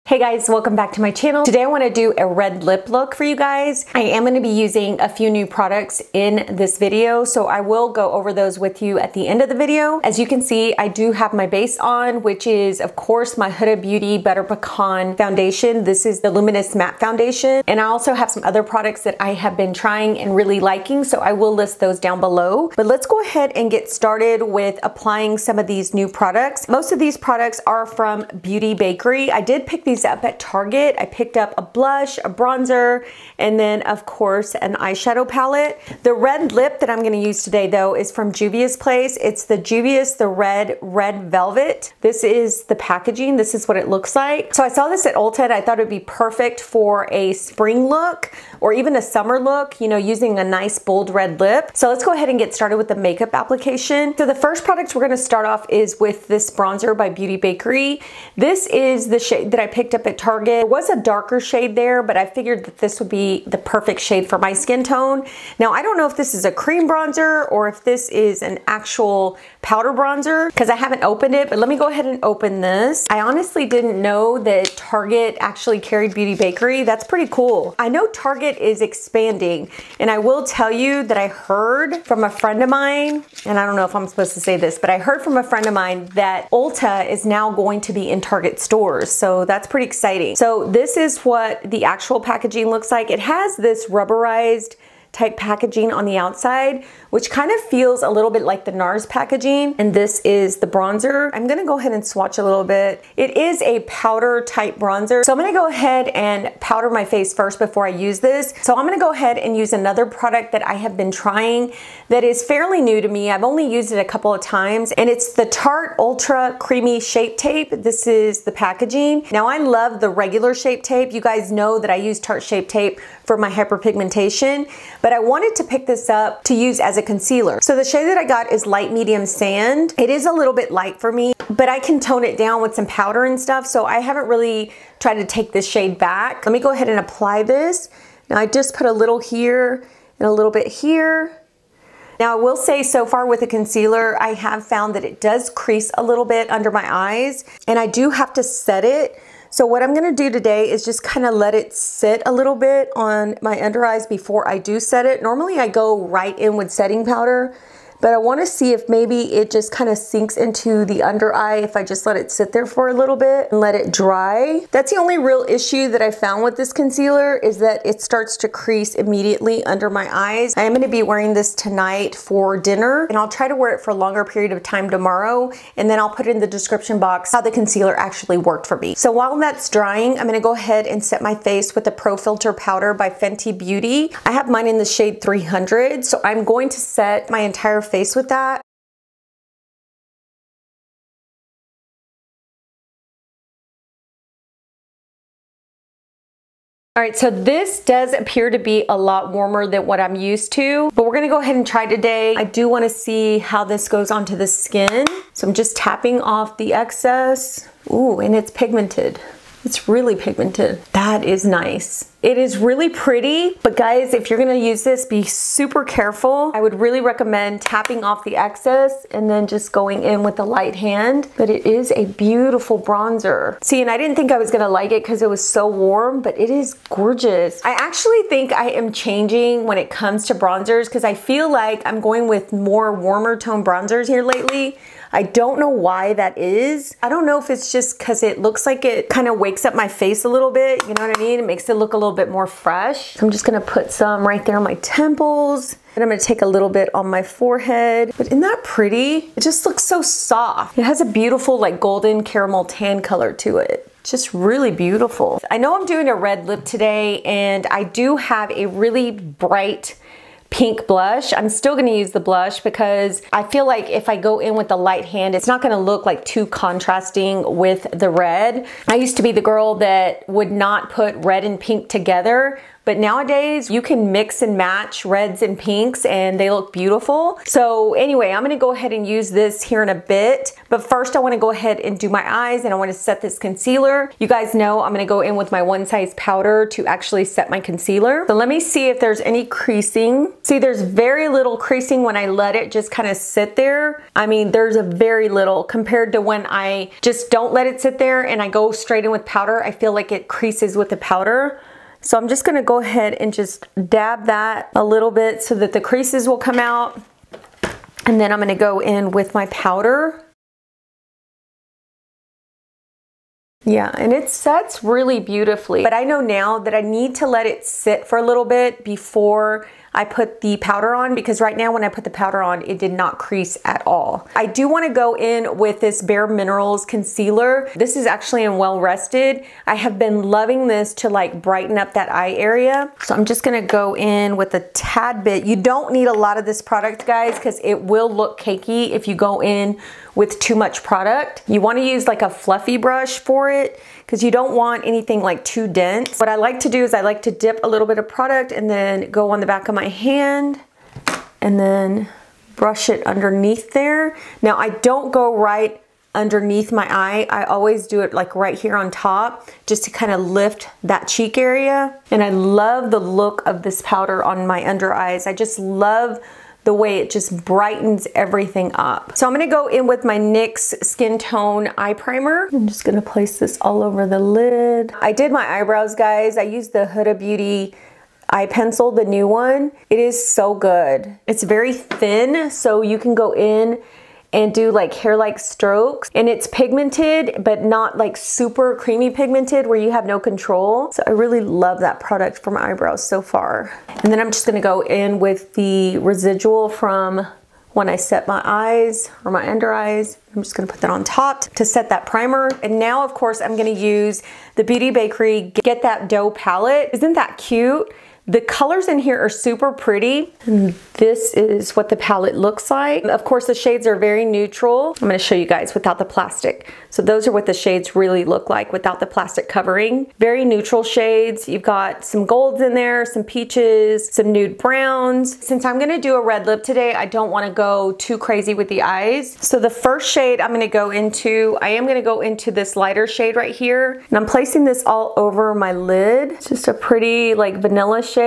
Hey guys, welcome back to my channel. Today I want to do a red lip look for you guys. I am going to be using a few new products in this video, so I will go over those with you at the end of the video. As you can see, I do have my base on, which is of course my Huda Beauty Butter Pecan foundation. This is the Luminous matte foundation, and I also have some other products that I have been trying and really liking, so I will list those down below. But let's go ahead and get started with applying some of these new products. Most of these products are from Bakerie. I did pick these up at Target. I picked up a blush, a bronzer, and then of course an eyeshadow palette. The red lip that I'm going to use today though is from Juvia'S place. It's the Dubious, the red velvet. This is the packaging. This is what it looks like. So I saw this at Ulta and I thought it'd be perfect for a spring look or even a summer look, you know, using a nice bold red lip. So let's go ahead and get started with the makeup application. So the first product we're going to start off is with this bronzer by Bakerie. This is the shade that I picked up at Target. There was a darker shade there, but I figured that this would be the perfect shade for my skin tone. Now, I don't know if this is a cream bronzer or if this is an actual powder bronzer because I haven't opened it, but let me go ahead and open this. I honestly didn't know that Target actually carried Bakerie. That's pretty cool. I know Target is expanding, and I will tell you that I heard from a friend of mine, and I don't know if I'm supposed to say this, but I heard from a friend of mine that Ulta is now going to be in Target stores, so that's pretty exciting. So this is what the actual packaging looks like. It has this rubberized type packaging on the outside, which kind of feels a little bit like the NARS packaging. And this is the bronzer. I'm gonna go ahead and swatch a little bit. It is a powder type bronzer. So I'm gonna go ahead and powder my face first before I use this. So I'm gonna go ahead and use another product that I have been trying that is fairly new to me. I've only used it a couple of times, and it's the Tarte Ultra Creamy Shape Tape. This is the packaging. Now I love the regular Shape Tape. You guys know that I use Tarte Shape Tape for my hyperpigmentation, but I wanted to pick this up to use as a concealer. So the shade that I got is light medium sand. It is a little bit light for me, but I can tone it down with some powder and stuff, so I haven't really tried to take this shade back. Let me go ahead and apply this. Now I just put a little here and a little bit here. Now I will say so far with the concealer, I have found that it does crease a little bit under my eyes, and I do have to set it. So what I'm gonna do today is just kind of let it sit a little bit on my under eyes before I do set it. Normally I go right in with setting powder, but I wanna see if maybe it just kind of sinks into the under eye if I just let it sit there for a little bit and let it dry. That's the only real issue that I found with this concealer, is that it starts to crease immediately under my eyes. I am gonna be wearing this tonight for dinner, and I'll try to wear it for a longer period of time tomorrow, and then I'll put in the description box how the concealer actually worked for me. So while that's drying, I'm gonna go ahead and set my face with the Pro Filter powder by Fenty Beauty. I have mine in the shade 300, so I'm going to set my entire face with that. All right, so this does appear to be a lot warmer than what I'm used to, but we're gonna go ahead and try today. I do wanna see how this goes onto the skin. So I'm just tapping off the excess. Ooh, and it's pigmented. It's really pigmented. That is nice. It is really pretty, but guys, if you're gonna use this, be super careful. I would really recommend tapping off the excess and then just going in with a light hand. But it is a beautiful bronzer. See, and I didn't think I was gonna like it because it was so warm, but it is gorgeous. I actually think I am changing when it comes to bronzers because I feel like I'm going with more warmer tone bronzers here lately. I don't know why that is. I don't know if it's just because it looks like it kind of wakes up my face a little bit, you know what I mean? It makes it look a little bit more fresh. So I'm just gonna put some right there on my temples, and I'm gonna take a little bit on my forehead. But isn't that pretty? It just looks so soft. It has a beautiful like golden caramel tan color to it. Just really beautiful. I know I'm doing a red lip today, and I do have a really bright pink blush. I'm still gonna use the blush because I feel like if I go in with the light hand, it's not gonna look like too contrasting with the red. I used to be the girl that would not put red and pink together, but nowadays you can mix and match reds and pinks and they look beautiful. So anyway, I'm gonna go ahead and use this here in a bit, but first I wanna go ahead and do my eyes and I wanna set this concealer. You guys know I'm gonna go in with my One Size powder to actually set my concealer. So let me see if there's any creasing. See, there's very little creasing when I let it just kind of sit there. I mean, there's a very little compared to when I just don't let it sit there and I go straight in with powder. I feel like it creases with the powder. So I'm just gonna go ahead and just dab that a little bit so that the creases will come out. And then I'm gonna go in with my powder. Yeah, and it sets really beautifully. But I know now that I need to let it sit for a little bit before I put the powder on, because right now when I put the powder on, it did not crease at all. I do want to go in with this Bare Minerals concealer. This is actually in Well Rested. I have been loving this to like brighten up that eye area. So I'm just gonna go in with a tad bit. You don't need a lot of this product, guys, because it will look cakey if you go in with too much product. You want to use like a fluffy brush for it because you don't want anything like too dense. What I like to do is I like to dip a little bit of product and then go on the back of my hand and then brush it underneath there. Now I don't go right underneath my eye. I always do it like right here on top just to kind of lift that cheek area. And I love the look of this powder on my under eyes. I just love the way it just brightens everything up. So I'm gonna go in with my NYX Skin Tone Eye Primer. I'm just gonna place this all over the lid. I did my eyebrows, guys. I used the Huda Beauty eye pencil, the new one. It is so good. It's very thin, so you can go in and do like hair-like strokes, and it's pigmented but not like super creamy pigmented where you have no control. So I really love that product for my eyebrows so far. And then I'm just gonna go in with the residual from when I set my eyes or my under eyes. I'm just gonna put that on top to set that primer. And now of course I'm gonna use the Beauty Bakerie Get That Dough palette. Isn't that cute? The colors in here are super pretty. And this is what the palette looks like. Of course, the shades are very neutral. I'm gonna show you guys without the plastic. So those are what the shades really look like without the plastic covering. Very neutral shades. You've got some golds in there, some peaches, some nude browns. Since I'm gonna do a red lip today, I don't wanna go too crazy with the eyes. So the first shade I'm gonna go into, I am gonna go into this lighter shade right here. And I'm placing this all over my lid. It's just a pretty like vanilla shade.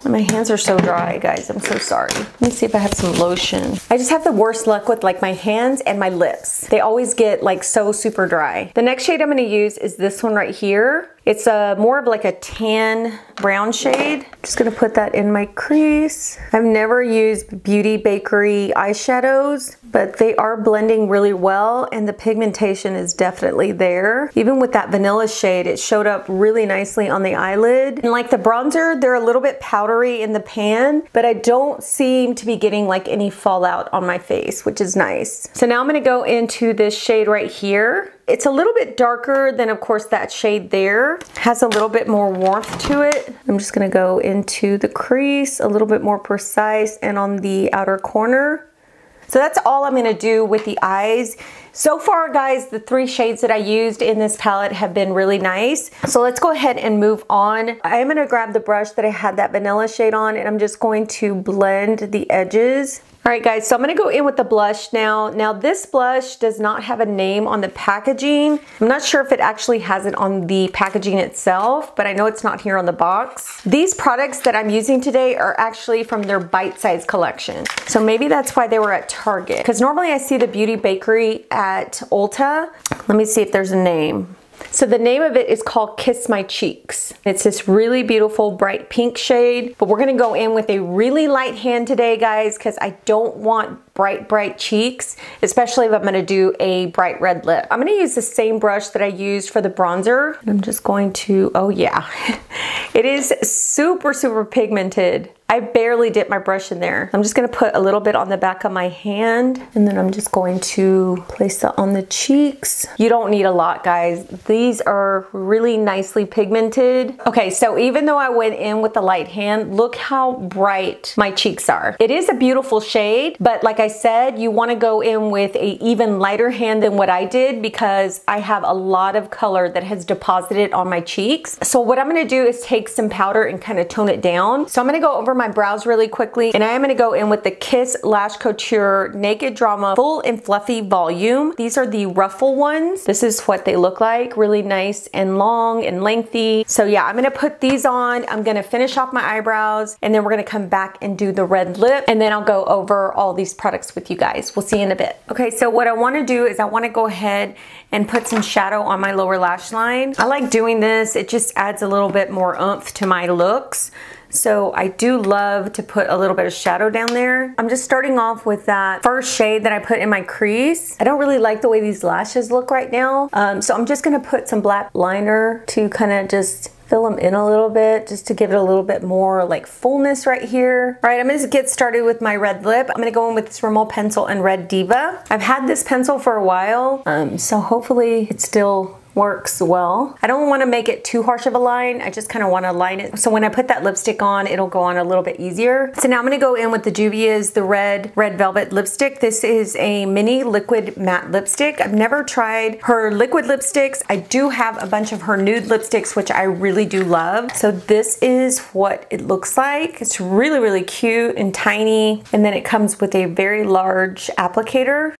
My hands are so dry, guys. I'm so sorry. Let me see if I have some lotion. I just have the worst luck with like my hands and my lips. They always get like so super dry. The next shade I'm gonna use is this one right here. It's more of like a tan brown shade. I'm just gonna put that in my crease. I've never used Beauty Bakerie eyeshadows, but they are blending really well and the pigmentation is definitely there. Even with that vanilla shade, it showed up really nicely on the eyelid. And like the bronzer, they're a little bit powdery in the pan, but I don't seem to be getting like any fallout on my face, which is nice. So now I'm gonna go into this shade right here. It's a little bit darker than, of course, that shade there. Has a little bit more warmth to it. I'm just gonna go into the crease, a little bit more precise, and on the outer corner. So that's all I'm gonna do with the eyes. So far, guys, the 3 shades that I used in this palette have been really nice. So let's go ahead and move on. I am gonna grab the brush that I had that vanilla shade on, and I'm just going to blend the edges. All right, guys, so I'm gonna go in with the blush now. Now this blush does not have a name on the packaging. I'm not sure if it actually has it on the packaging itself, but I know it's not here on the box. These products that I'm using today are actually from their bite-size collection. So maybe that's why they were at Target. Because normally I see the Beauty Bakerie at Ulta. Let me see if there's a name. So the name of it is called Kiss My Cheeks. It's this really beautiful bright pink shade, but we're gonna go in with a really light hand today, guys, because I don't want bright cheeks, especially if I'm gonna do a bright red lip. I'm gonna use the same brush that I used for the bronzer. I'm just going to, oh yeah, it is super pigmented. I barely dip my brush in there. I'm just gonna put a little bit on the back of my hand, and then I'm just going to place that on the cheeks. You don't need a lot, guys. These are really nicely pigmented. Okay, so even though I went in with the light hand, look how bright my cheeks are. It is a beautiful shade, but like I said, you want to go in with a even lighter hand than what I did because I have a lot of color that has deposited on my cheeks. So what I'm going to do is take some powder and kind of tone it down. So I'm going to go over my brows really quickly, and I am going to go in with the Kiss Lash Couture Naked Drama Full and Fluffy Volume. These are the ruffle ones. This is what they look like, really nice and long and lengthy. So yeah, I'm going to put these on. I'm going to finish off my eyebrows, and then we're going to come back and do the red lip, and then I'll go over all these products with you guys. We'll see you in a bit. Okay, so what I want to do is I want to go ahead and put some shadow on my lower lash line. I like doing this. It just adds a little bit more oomph to my looks. So I do love to put a little bit of shadow down there. I'm just starting off with that first shade that I put in my crease. I don't really like the way these lashes look right now. So I'm just gonna put some black liner to kind of just fill them in a little bit, just to give it a little bit more like fullness right here. All right, I'm gonna get started with my red lip. I'm gonna go in with this Rimmel pencil in Red Diva. I've had this pencil for a while, so hopefully it still works well. I don't want to make it too harsh of a line. I just kind of want to line it. So when I put that lipstick on, it'll go on a little bit easier. So now I'm going to go in with the Juvia'S, the red velvet lipstick. This is a mini liquid matte lipstick. I've never tried her liquid lipsticks. I do have a bunch of her nude lipsticks, which I really do love. So this is what it looks like. It's really, really cute and tiny. And then it comes with a very large applicator.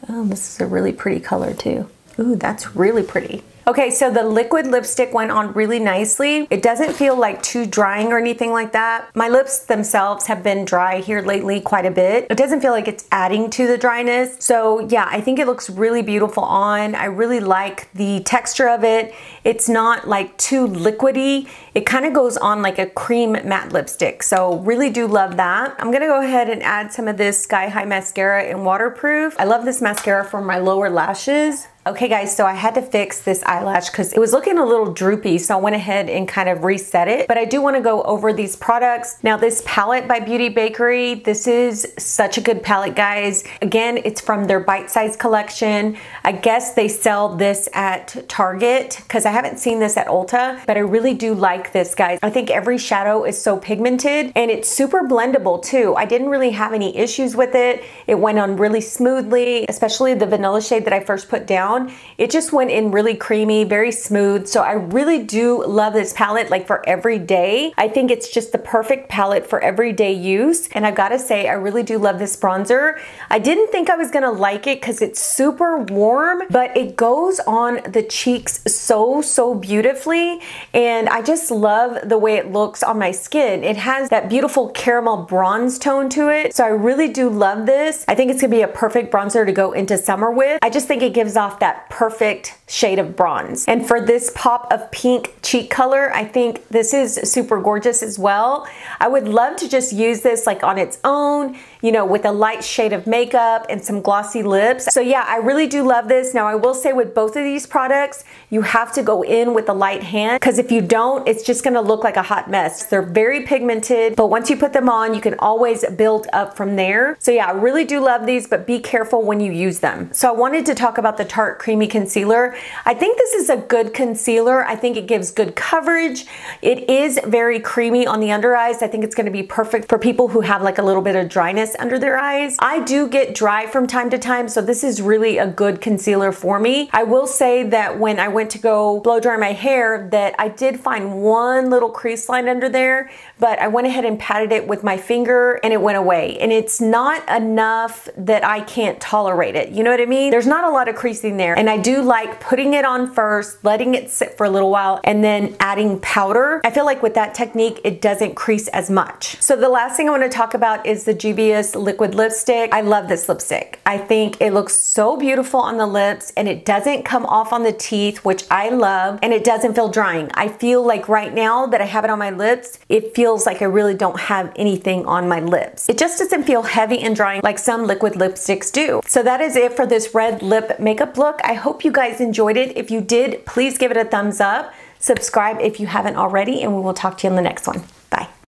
Oh, this is a really pretty color too. Ooh, that's really pretty. Okay, so the liquid lipstick went on really nicely. It doesn't feel like too drying or anything like that. My lips themselves have been dry here lately quite a bit. It doesn't feel like it's adding to the dryness. So yeah, I think it looks really beautiful on. I really like the texture of it. It's not like too liquidy. It kind of goes on like a cream matte lipstick. So really do love that. I'm gonna go ahead and add some of this Sky High mascara in waterproof. I love this mascara for my lower lashes. Okay guys, so I had to fix this eyelash because it was looking a little droopy, so I went ahead and kind of reset it. But I do want to go over these products. Now this palette by Beauty Bakerie, this is such a good palette, guys. Again, it's from their bite-size collection. I guess they sell this at Target because I haven't seen this at Ulta, but I really do like this, guys. I think every shadow is so pigmented and it's super blendable too. I didn't really have any issues with it. It went on really smoothly, especially the vanilla shade that I first put down. It just went in really creamy, very smooth. So I really do love this palette, like for every day. I think it's just the perfect palette for everyday use. And I've got to say, I really do love this bronzer. I didn't think I was gonna like it because it's super warm, but it goes on the cheeks so beautifully. And I just love the way it looks on my skin. It has that beautiful caramel bronze tone to it. So I really do love this. I think it's gonna be a perfect bronzer to go into summer with. I just think it gives off that perfect shade of bronze. And for this pop of pink cheek color, I think this is super gorgeous as well. I would love to just use this like on its own, you know, with a light shade of makeup and some glossy lips. So yeah, I really do love this. Now I will say with both of these products, you have to go in with a light hand because if you don't, it's just gonna look like a hot mess. They're very pigmented, but once you put them on, you can always build up from there. So yeah, I really do love these, but be careful when you use them. So I wanted to talk about the Tarte Creamy Concealer. I think this is a good concealer. I think it gives good coverage. It is very creamy on the under eyes. I think it's gonna be perfect for people who have like a little bit of dryness under their eyes. I do get dry from time to time, so this is really a good concealer for me. I will say that when I went to go blow dry my hair, that I did find one little crease line under there, but I went ahead and patted it with my finger and it went away. And it's not enough that I can't tolerate it. You know what I mean? There's not a lot of creasing there. And I do like putting it on first, letting it sit for a little while, and then adding powder. I feel like with that technique, it doesn't crease as much. So the last thing I want to talk about is the Dubious liquid lipstick. I love this lipstick. I think it looks so beautiful on the lips and it doesn't come off on the teeth, which I love, and it doesn't feel drying. I feel like right now that I have it on my lips, it feels like I really don't have anything on my lips. It just doesn't feel heavy and drying like some liquid lipsticks do. So that is it for this red lip makeup look. I hope you guys enjoyed it. If you did, please give it a thumbs up. Subscribe if you haven't already, and we will talk to you in the next one.